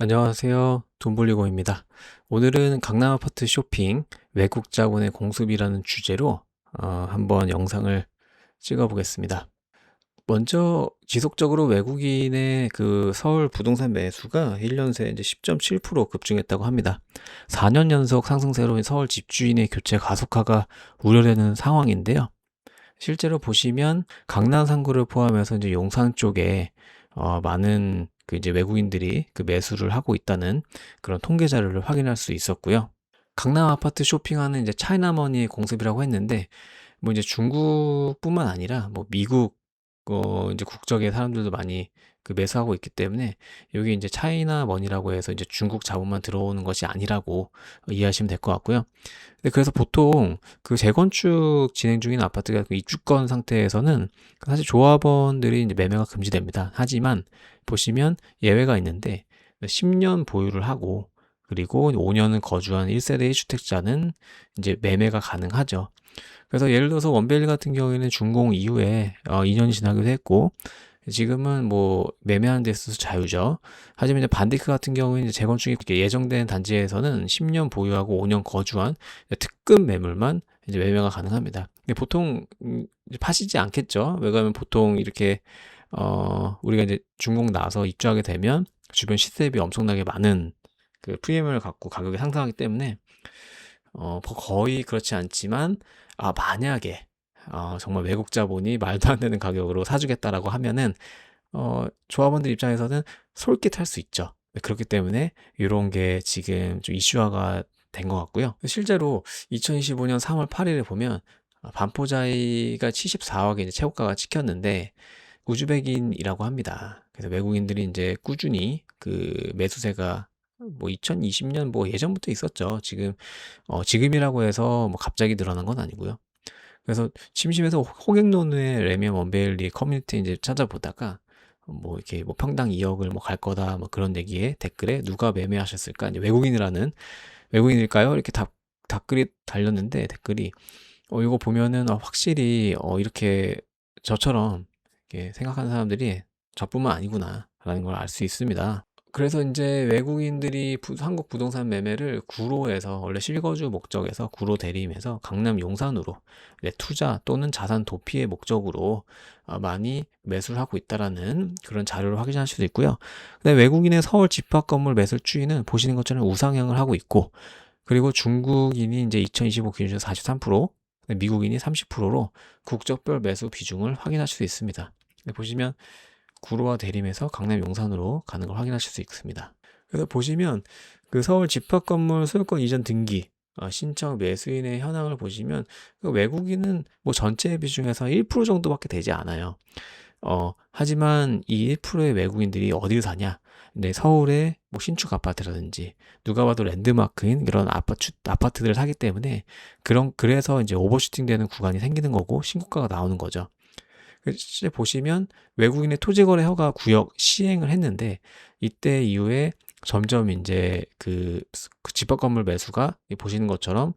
안녕하세요. 돈벌리고입니다. 오늘은 강남 아파트 쇼핑 외국 자본의 공습이라는 주제로 한번 영상을 찍어 보겠습니다. 먼저 지속적으로 외국인의 그 서울 부동산 매수가 1년 새 이제 10.7% 급증했다고 합니다. 4년 연속 상승세로 서울 집주인의 교체 가속화가 우려되는 상황인데요. 실제로 보시면 강남 상구를 포함해서 이제 용산 쪽에 많은 그 이제 외국인들이 그 매수를 하고 있다는 그런 통계 자료를 확인할 수 있었고요. 강남 아파트 쇼핑하는 이제 차이나머니의 공습이라고 했는데 뭐 이제 중국뿐만 아니라 뭐 미국 이제 국적의 사람들도 많이 그 매수하고 있기 때문에 여기 이제 차이나 머니라고 해서 이제 중국 자본만 들어오는 것이 아니라고 이해하시면 될 것 같고요. 근데 그래서 보통 그 재건축 진행 중인 아파트가 그 입주권 상태에서는 사실 조합원들이 이제 매매가 금지됩니다. 하지만 보시면 예외가 있는데 10년 보유를 하고 그리고 5년은 거주한 1세대 1주택자는 이제 매매가 가능하죠. 그래서 예를 들어서 원베일리 같은 경우에는 준공 이후에 2년이 지나기도 했고 지금은 뭐 매매하는 데 있어서 자유죠. 하지만 이제 반디크 같은 경우에는 이제 재건축이 예정된 단지에서는 10년 보유하고 5년 거주한 특급 매물만 이제 매매가 가능합니다. 근데 보통 이제 파시지 않겠죠. 왜냐하면 보통 이렇게 우리가 이제 준공 나서 입주하게 되면 주변 시세 대비 엄청나게 많은 그 프리미엄을 갖고 가격이 상승하기 때문에 거의 그렇지 않지만 만약에 정말 외국 자본이 말도 안 되는 가격으로 사주겠다라고 하면은 조합원들 입장에서는 솔깃할 수 있죠. 네, 그렇기 때문에 이런 게 지금 좀 이슈화가 된 것 같고요. 실제로 2025년 3월 8일에 보면 반포자이가 74억에 이제 최고가가 찍혔는데 우즈벡인이라고 합니다. 그래서 외국인들이 이제 꾸준히 그 매수세가 뭐 2020년 뭐 예전부터 있었죠. 지금이라고 해서 뭐 갑자기 늘어난 건 아니고요. 그래서 심심해서 호갱노누의 레미안 원베일리 커뮤니티 이제 찾아보다가 뭐 이렇게 뭐 평당 2억을 뭐 갈 거다 뭐 그런 얘기에 댓글에 누가 매매하셨을까? 이제 외국인일까요? 이렇게 답글이 달렸는데 댓글이 이거 보면은 확실히 이렇게 저처럼 이렇게 생각하는 사람들이 저뿐만 아니구나라는 걸 알 수 있습니다. 그래서 이제 외국인들이 한국 부동산 매매를 구로에서 원래 실거주 목적에서 구로 대림에서 강남 용산으로 투자 또는 자산 도피의 목적으로 많이 매수를 하고 있다라는 그런 자료를 확인할 수도 있고요. 근데 외국인의 서울 집합 건물 매수 추이는 보시는 것처럼 우상향을 하고 있고, 그리고 중국인이 이제 2025 기준으로 43%, 미국인이 30%로 국적별 매수 비중을 확인하실 수 있습니다. 보시면 구로와 대림에서 강남 용산으로 가는 걸 확인하실 수 있습니다. 그래서 보시면 그 서울 집합건물 소유권 이전 등기 신청 매수인의 현황을 보시면 그 외국인은 뭐 전체 비중에서 1% 정도밖에 되지 않아요. 하지만 이 1%의 외국인들이 어디를 사냐? 네, 서울의 뭐 신축 아파트라든지 누가 봐도 랜드마크인 그런 아파트들을 사기 때문에 그래서 이제 오버슈팅 되는 구간이 생기는 거고 신고가가 나오는 거죠. 실제 보시면 외국인의 토지거래 허가 구역 시행을 했는데 이때 이후에 점점 이제 그 집합 건물 매수가 보시는 것처럼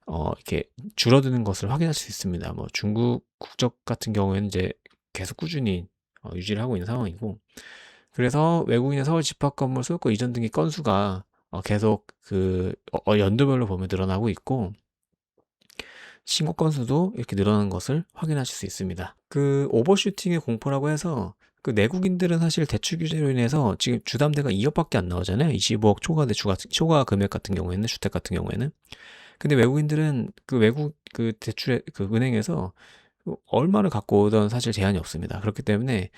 이렇게 줄어드는 것을 확인할 수 있습니다. 뭐 중국 국적 같은 경우에는 이제 계속 꾸준히 유지를 하고 있는 상황이고, 그래서 외국인의 서울 집합 건물 소유권 이전 등기 건수가 계속 연도별로 보면 늘어나고 있고 신고 건수도 이렇게 늘어나는 것을 확인하실 수 있습니다. 그 오버슈팅의 공포라고 해서 그 내국인들은 사실 대출 규제로 인해서 지금 주담대가 2억밖에 안 나오잖아요. 25억 초과 금액 같은 경우에는 주택 같은 경우에는. 근데 외국인들은 그 외국 그 대출에 그 은행에서 얼마를 갖고 오던 사실 제한이 없습니다. 그렇기 때문에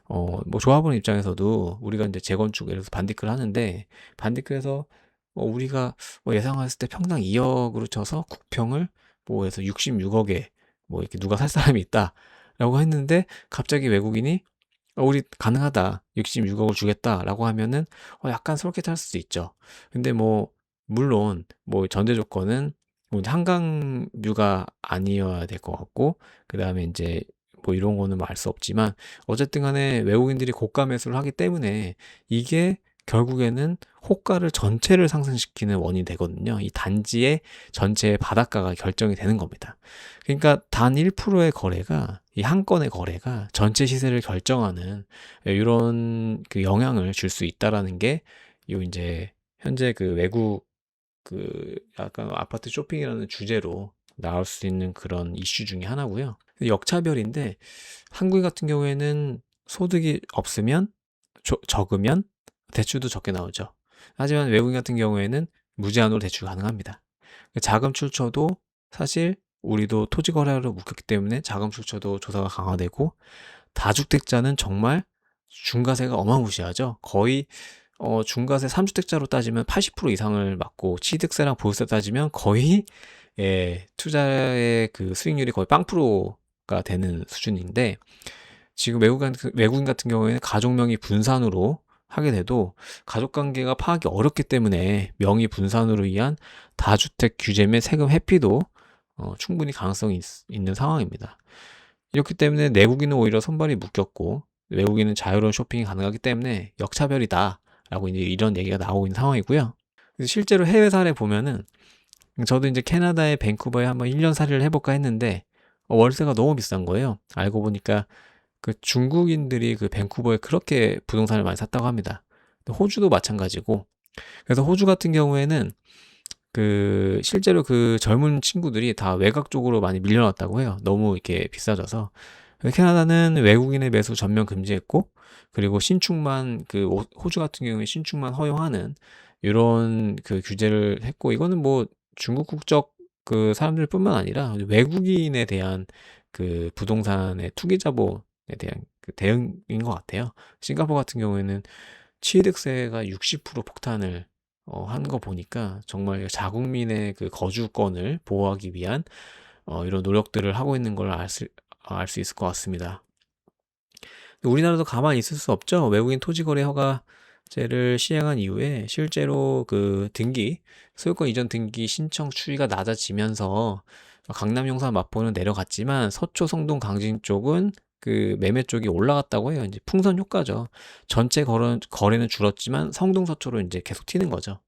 뭐 조합원 입장에서도 우리가 이제 재건축 예를 들어서 반디크를 하는데 반디크에서 우리가 뭐 예상했을 때 평당 2억으로 쳐서 국평을 뭐 해서 66억에 뭐 이렇게 누가 살 사람이 있다라고 했는데 갑자기 외국인이 우리 가능하다 66억을 주겠다라고 하면은 약간 솔깃할 수도 있죠. 근데 뭐 물론 뭐 전제 조건은 뭐 이제 한강뷰가 아니어야 될 것 같고 그다음에 이제 뭐 이런 거는 뭐 알 수 없지만 어쨌든 간에 외국인들이 고가 매수를 하기 때문에 이게 결국에는 호가를 전체를 상승시키는 원인이 되거든요. 이 단지의 전체 바닷가가 결정이 되는 겁니다. 그러니까 단 1%의 거래가 이 한 건의 거래가 전체 시세를 결정하는 이런 그 영향을 줄 수 있다라는 게 요 이제 현재 그 외국 약간 아파트 쇼핑이라는 주제로 나올 수 있는 그런 이슈 중에 하나고요. 역차별인데 한국 같은 경우에는 소득이 없으면 적으면 대출도 적게 나오죠. 하지만 외국인 같은 경우에는 무제한으로 대출 가능합니다. 자금 출처도 사실 우리도 토지 거래로 묶였기 때문에 자금 출처도 조사가 강화되고, 다주택자는 정말 중과세가 어마무시하죠. 거의 중과세 3주택자로 따지면 80% 이상을 받고, 취득세랑 보유세 따지면 거의 투자의 그 수익률이 거의 0%가 되는 수준인데, 지금 외국인 같은 경우에는 가족 명의 분산으로 하게 돼도 가족 관계가 파악이 어렵기 때문에 명의 분산으로 위한 다주택 규제 및 세금 회피도 충분히 가능성이 있는 상황입니다. 이렇기 때문에 내국인은 오히려 손발이 묶였고, 외국인은 자유로운 쇼핑이 가능하기 때문에 역차별이다 라고 이제 이런 얘기가 나오고 있는 상황이고요. 실제로 해외 사례 보면은, 저도 이제 캐나다의 밴쿠버에 한번 1년 살이를 해볼까 했는데 월세가 너무 비싼 거예요. 알고 보니까 그 중국인들이 그 밴쿠버에 그렇게 부동산을 많이 샀다고 합니다. 호주도 마찬가지고, 그래서 호주 같은 경우에는 그 실제로 그 젊은 친구들이 다 외곽 쪽으로 많이 밀려났다고 해요. 너무 이렇게 비싸져서. 캐나다는 외국인의 매수 전면 금지했고, 그리고 신축만 호주 같은 경우에 신축만 허용하는 이런 그 규제를 했고, 이거는 뭐 중국 국적 그 사람들뿐만 아니라 외국인에 대한 그 부동산의 투기자본에 대한 그 대응인 것 같아요. 싱가포르 같은 경우에는 취득세가 60% 폭탄을 한 거 보니까 정말 자국민의 그 거주권을 보호하기 위한 이런 노력들을 하고 있는 걸 알 수 있을 것 같습니다. 우리나라도 가만히 있을 수 없죠. 외국인 토지거래 허가제를 시행한 이후에 실제로 그 소유권 이전 등기 신청 추이가 낮아지면서 강남, 용산, 마포는 내려갔지만 서초, 성동, 강진 쪽은 그 매매 쪽이 올라갔다고 해요. 이제 풍선 효과죠. 전체 거래는 줄었지만 성동, 서초로 이제 계속 튀는 거죠.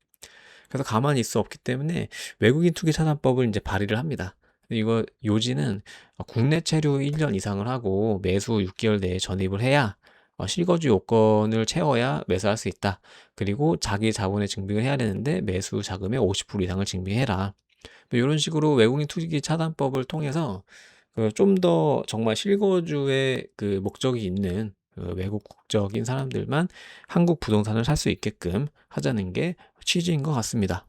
그래서 가만히 있을 수 없기 때문에 외국인 투기 차단법을 이제 발의를 합니다. 이거 요지는 국내 체류 1년 이상을 하고 매수 6개월 내에 전입을 해야 실거주 요건을 채워야 매수할 수 있다. 그리고 자기 자본의 증빙을 해야 되는데 매수 자금의 50% 이상을 증빙해라. 이런 식으로 외국인 투기 차단법을 통해서 좀 더 정말 실거주의 그 목적이 있는 외국 국적인 사람들만 한국 부동산을 살 수 있게끔 하자는 게 취지인 것 같습니다.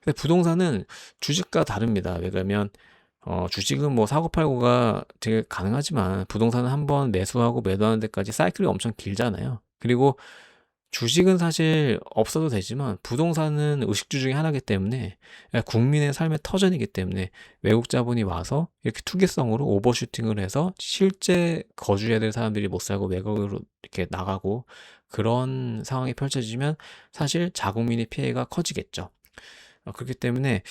근데 부동산은 주식과 다릅니다. 왜냐면 주식은 뭐 사고 팔고가 되게 가능하지만 부동산은 한번 매수하고 매도하는 데까지 사이클이 엄청 길잖아요. 그리고 주식은 사실 없어도 되지만 부동산은 의식주 중에 하나이기 때문에 국민의 삶의 터전이기 때문에 외국 자본이 와서 이렇게 투기성으로 오버슈팅을 해서 실제 거주해야 될 사람들이 못 살고 외곽으로 이렇게 나가고 그런 상황이 펼쳐지면 사실 자국민의 피해가 커지겠죠. 그렇기 때문에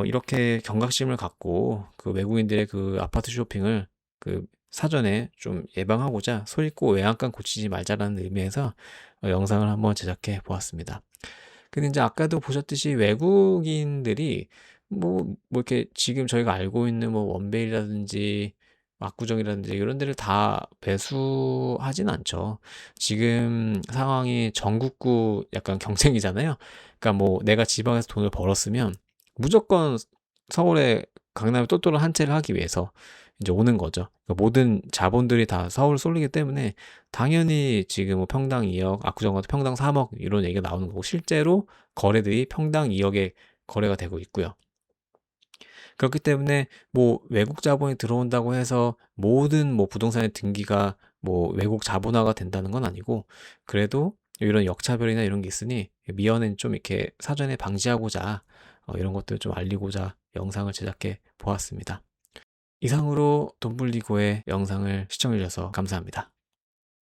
이렇게 경각심을 갖고 그 외국인들의 그 아파트 쇼핑을 그 사전에 좀 예방하고자 소잃고 외양간 고치지 말자라는 의미에서 영상을 한번 제작해 보았습니다. 근데 이제 아까도 보셨듯이 외국인들이 뭐 이렇게 지금 저희가 알고 있는 뭐 원베이라든지 압구정이라든지 이런 데를 다 배수하진 않죠. 지금 상황이 전국구 약간 경쟁이잖아요. 그러니까 뭐 내가 지방에서 돈을 벌었으면 무조건 서울에 강남에 또또를 한 채를 하기 위해서 이제 오는 거죠. 그러니까 모든 자본들이 다 서울 쏠리기 때문에 당연히 지금 뭐 평당 2억, 압구정 같은 평당 3억 이런 얘기가 나오는 거고, 실제로 거래들이 평당 2억에 거래가 되고 있고요. 그렇기 때문에 뭐 외국 자본이 들어온다고 해서 모든 뭐 부동산의 등기가 뭐 외국 자본화가 된다는 건 아니고, 그래도 이런 역차별이나 이런 게 있으니 미연엔 좀 이렇게 사전에 방지하고자 이런 것들 좀 알리고자 영상을 제작해 보았습니다. 이상으로 돈 불리고의 영상을 시청해 주셔서 감사합니다.